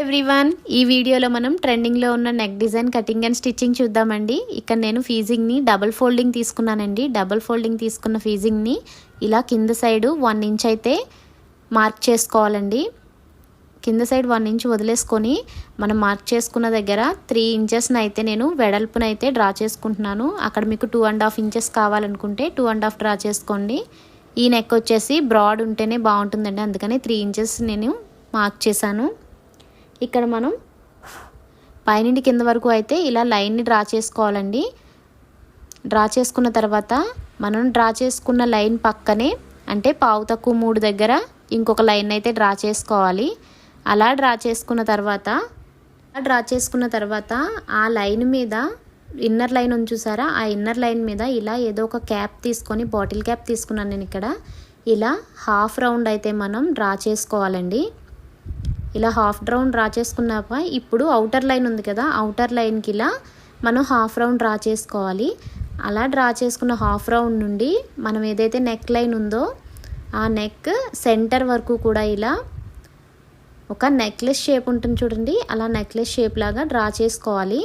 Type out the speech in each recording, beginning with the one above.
Everyone, ఈ వీడియోలో మనం ట్రెండింగ్లో ఉన్న neck design cutting and stitching చూద్దామండి. ఇక్కడ నేను ఫీజింగ్ని డబుల్ ఫోల్డింగ్ తీసుకున్నానండి. డబుల్ ఫోల్డింగ్ తీసుకున్న ఫీజింగ్ని ఇలా కింద సైడు 1 ఇంచ్ అయితే మార్క్ చేసుకోవాలండి. కింద సైడ్ 1 ఇంచ్ వదిలేసుకొని మనం మార్క్ చేసుకున్న దగ్గర 3 ఇంచెస్ని అయితే నేను వెడల్పునైతే డ్రా చేసుకుంటున్నాను. అక్కడ మీకు 2.5 ఇంచెస్ కావాలనుకుంటే 2.5 డ్రా చేసుకోండి. ఈ నెక్ వచ్చేసి బ్రాడ్ ఉంటేనే బాగుంటుందండి, అందుకని 3 ఇంచెస్ నేను మార్క్ చేశాను. ఇక్కడ మనం పైనుండి కింద వరకు అయితే ఇలా లైన్ని డ్రా చేసుకోవాలండి. డ్రా చేసుకున్న తర్వాత మనం డ్రా చేసుకున్న లైన్ పక్కనే అంటే పావు తక్కువ 3 దగ్గర ఇంకొక లైన్ అయితే డ్రా చేసుకోవాలి. అలా డ్రా చేసుకున్న తర్వాత ఆ లైన్ మీద ఇన్నర్ లైన్ ఉంది చూసారా, ఆ ఇన్నర్ లైన్ మీద ఇలా ఏదో ఒక క్యాప్ తీసుకొని, బాటిల్ క్యాప్ తీసుకున్నాను నేను ఇక్కడ. ఇలా హాఫ్ రౌండ్ అయితే మనం డ్రా చేసుకోవాలండి. ఇలా హాఫ్ రౌండ్ డ్రా చేసుకున్నాక ఇప్పుడు అవుటర్ లైన్ ఉంది కదా, అవుటర్ లైన్కి ఇలా మనం హాఫ్ రౌండ్ డ్రా చేసుకోవాలి. అలా డ్రా చేసుకున్న హాఫ్ రౌండ్ నుండి మనం ఏదైతే నెక్ లైన్ ఉందో ఆ నెక్ సెంటర్ వరకు కూడా ఇలా ఒక నెక్లెస్ షేప్ ఉంటుంది చూడండి, అలా నెక్లెస్ షేప్ లాగా డ్రా చేసుకోవాలి.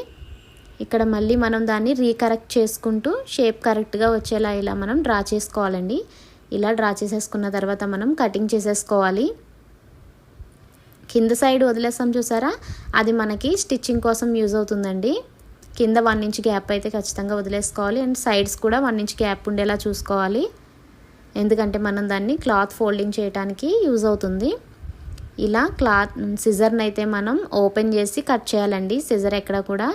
ఇక్కడ మళ్ళీ మనం దాన్ని రీకరెక్ట్ చేసుకుంటూ షేప్ కరెక్ట్గా వచ్చేలా ఇలా మనం డ్రా చేసుకోవాలండి. ఇలా డ్రా చేసేసుకున్న తర్వాత మనం కటింగ్ చేసేసుకోవాలి. కింద సైడ్ వదిలేస్తాం చూసారా, అది మనకి స్టిచ్చింగ్ కోసం యూజ్ అవుతుందండి. కింద 1 ఇంచ్ గ్యాప్ అయితే ఖచ్చితంగా వదిలేసుకోవాలి. అండ్ సైడ్స్ కూడా 1 ఇంచ్ గ్యాప్ ఉండేలా చూసుకోవాలి, ఎందుకంటే మనం దాన్ని క్లాత్ ఫోల్డింగ్ చేయడానికి యూజ్ అవుతుంది. ఇలా సిజర్ని అయితే మనం ఓపెన్ చేసి కట్ చేయాలండి. సిజర్ ఎక్కడ కూడా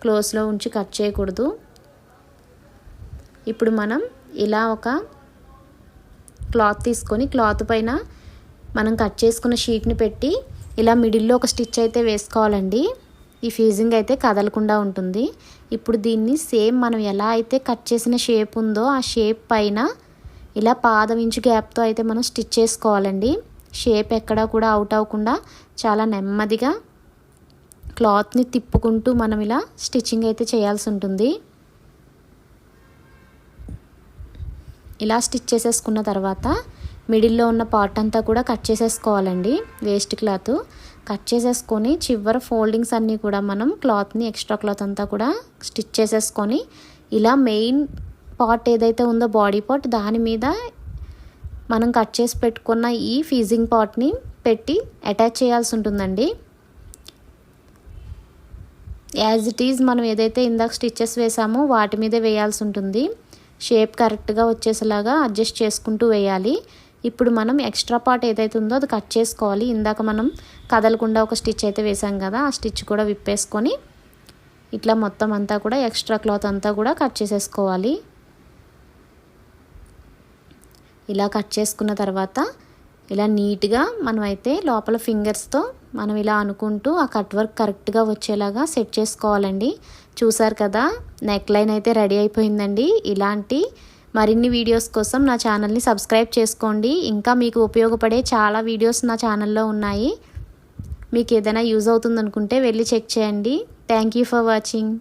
క్లోజ్లో ఉంచి కట్ చేయకూడదు. ఇప్పుడు మనం ఇలా ఒక క్లాత్ తీసుకొని క్లాత్ పైన మనం కట్ చేసుకున్న షీట్ని పెట్టి ఇలా మిడిల్లో ఒక స్టిచ్ అయితే వేసుకోవాలండి. ఈ ఫీజింగ్ అయితే కదలకుండా ఉంటుంది. ఇప్పుడు దీన్ని సేమ్ మనం ఎలా అయితే కట్ చేసిన షేప్ ఉందో ఆ షేప్ పైన ఇలా పాదం ఇంచు గ్యాప్తో అయితే మనం స్టిచ్ చేసుకోవాలండి. షేప్ ఎక్కడా కూడా అవుట్ అవ్వకుండా చాలా నెమ్మదిగా క్లాత్ని తిప్పుకుంటూ మనం ఇలా స్టిచ్చింగ్ అయితే చేయాల్సి ఉంటుంది. ఇలా స్టిచ్ చేసేసుకున్న తర్వాత మిడిల్లో ఉన్న పార్ట్ అంతా కూడా కట్ చేసేసుకోవాలండి. వేస్ట్ క్లాత్ కట్ చేసేసుకొని చివర ఫోల్డింగ్స్ అన్నీ కూడా మనం క్లాత్ని ఎక్స్ట్రా క్లాత్ అంతా కూడా స్టిచ్ చేసేసుకొని ఇలా మెయిన్ పార్ట్ ఏదైతే ఉందో బాడీ పార్ట్ దాని మీద మనం కట్ చేసి పెట్టుకున్న ఈ ఫీజింగ్ పార్ట్ని పెట్టి అటాచ్ చేయాల్సి ఉంటుందండి. యాజ్ ఇట్ ఈజ్ మనం ఏదైతే ఇందాక స్టిచ్చెస్ వేసామో వాటి మీదే వేయాల్సి ఉంటుంది. షేప్ కరెక్ట్గా వచ్చేసేలాగా అడ్జస్ట్ చేసుకుంటూ వేయాలి. ఇప్పుడు మనం ఎక్స్ట్రా పార్ట్ ఏదైతే ఉందో అది కట్ చేసుకోవాలి. ఇందాక మనం కదలకుండా ఒక స్టిచ్ అయితే వేసాం కదా, ఆ స్టిచ్ కూడా విప్పేసుకొని ఇట్లా మొత్తం అంతా కూడా ఎక్స్ట్రా క్లాత్ అంతా కూడా కట్ చేసేసుకోవాలి. ఇలా కట్ చేసుకున్న తర్వాత ఇలా నీట్గా మనం అయితే లోపల ఫింగర్స్తో మనం ఇలా అనుకుంటూ ఆ కట్ వర్క్ కరెక్ట్గా వచ్చేలాగా సెట్ చేసుకోవాలండి. చూసారు కదా, నెక్ లైన్ అయితే రెడీ అయిపోయిందండి. ఇలాంటి మరిన్ని వీడియోస్ కోసం నా ఛానల్ని సబ్స్క్రైబ్ చేసుకోండి. ఇంకా మీకు ఉపయోగపడే చాలా వీడియోస్ నా ఛానల్లో ఉన్నాయి. మీకు ఏదైనా యూజ్ అవుతుందనుకుంటే వెళ్ళి చెక్ చేయండి. Thank you for watching.